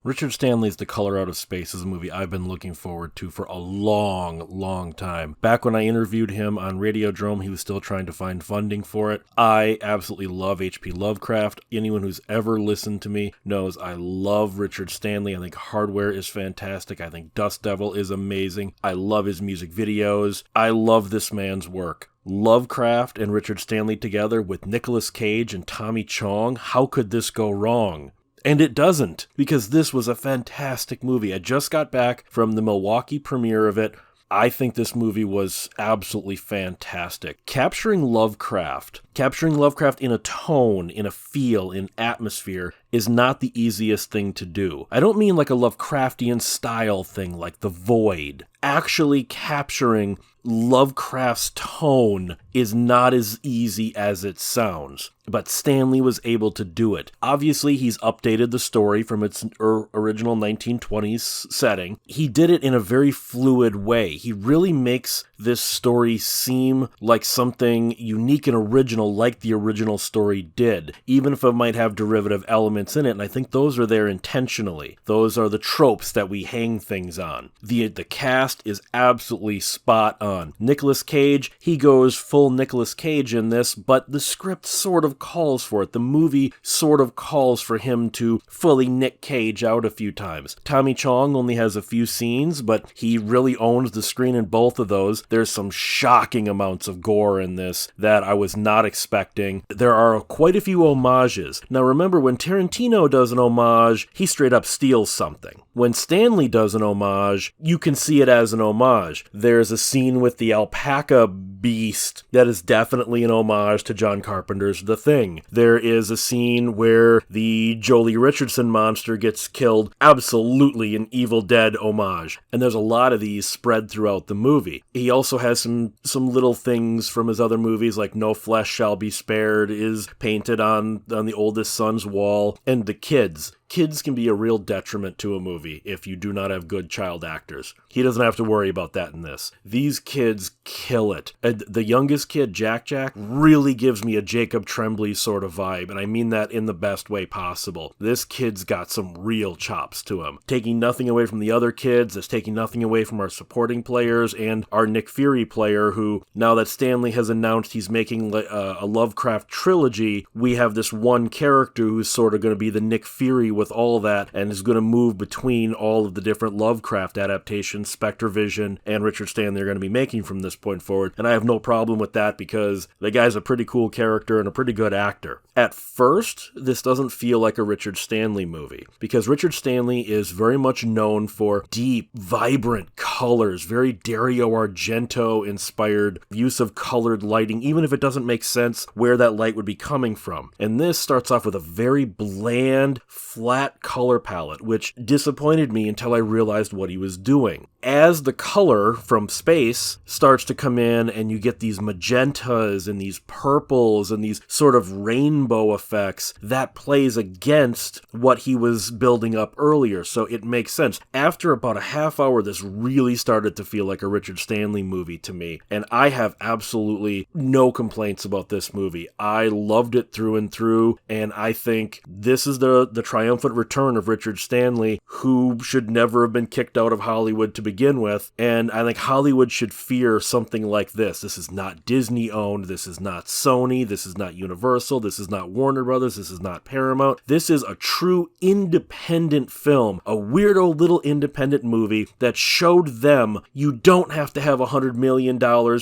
Richard Stanley's The Color Out of Space is a movie I've been looking forward to for a long, long time. Back when I interviewed him on Radiodrome, he was still trying to find funding for it. I absolutely love H.P. Lovecraft. Anyone who's ever listened to me knows I love Richard Stanley. I think Hardware is fantastic. I think Dust Devil is amazing. I love his music videos. I love this man's work. Lovecraft and Richard Stanley together with Nicolas Cage and Tommy Chong, how could this go wrong? And it doesn't, because this was a fantastic movie. I just got back from the Milwaukee premiere of it. I think this movie was absolutely fantastic. Capturing Lovecraft in a tone, in a feel, in atmosphere, is not the easiest thing to do. I don't mean like a Lovecraftian style thing like The Void. Actually capturing Lovecraft's tone is not as easy as it sounds, but Stanley was able to do it. Obviously, he's updated the story from its original 1920s setting. He did it in a very fluid way. He really makes this story seem like something unique and original, like the original story did, even if it might have derivative elements in it, and I think those are there intentionally. Those are the tropes that we hang things on. The cast is absolutely spot on. Nicolas Cage, he goes full Nicolas Cage in this, but the script sort of calls for it. The movie sort of calls for him to fully Nick Cage out a few times. Tommy Chong only has a few scenes, but he really owns the screen in both of those. There's some shocking amounts of gore in this that I was not expecting. There are quite a few homages. Now remember, when Tarantino does an homage, he straight up steals something. When Stanley does an homage, you can see it as an homage. There's a scene with the alpaca beast that is definitely an homage to John Carpenter's The Thing. There is a scene where the Jolie Richardson monster gets killed, absolutely an Evil Dead homage. And there's a lot of these spread throughout the movie. He also has some little things from his other movies, like No Flesh Shall Be Spared is painted on the oldest son's wall, and the kids. Kids can be a real detriment to a movie if you do not have good child actors. He doesn't have to worry about that in this. These kids kill it. The youngest kid, Jack, really gives me a Jacob Tremblay sort of vibe, and I mean that in the best way possible. This kid's got some real chops to him. Taking nothing away from the other kids, it's taking nothing away from our supporting players and our Nick Fury player, who, now that Stanley has announced he's making a Lovecraft trilogy, we have this one character who's sort of going to be the Nick Fury with all that, and is going to move between all of the different Lovecraft adaptations Spectre Vision and Richard Stanley are going to be making from this point forward, and I have no problem with that because the guy's a pretty cool character and a pretty good actor. At first, this doesn't feel like a Richard Stanley movie, because Richard Stanley is very much known for deep, vibrant colors, very Dario Argento-inspired use of colored lighting, even if it doesn't make sense where that light would be coming from. And this starts off with a very bland, flat color palette, which disappointed me until I realized what he was doing. As the color from space starts to come in and you get these magentas and these purples and these sort of rainbow effects, that plays against what he was building up earlier, so it makes sense. After about a half hour, this really started to feel like a Richard Stanley movie to me, and I have absolutely no complaints about this movie. I loved it through and through, and I think this is the triumphant return of Richard Stanley, who should never have been kicked out of Hollywood to begin with, and I think Hollywood should fear something like this. This is not Disney owned, this is not Sony, this is not Universal, this is not Warner Brothers, this is not Paramount. This is a true independent film, a weirdo little independent movie that showed them you don't have to have $100 million,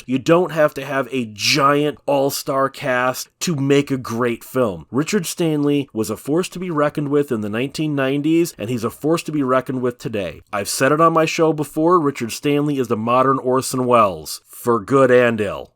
you don't have to have a giant all-star cast to make a great film. Richard Stanley was a force to be reckoned with in the 1990s, and he's a force to be reckoned with today. I've said it on my show before, Richard Stanley is the modern Orson Welles, for good and ill.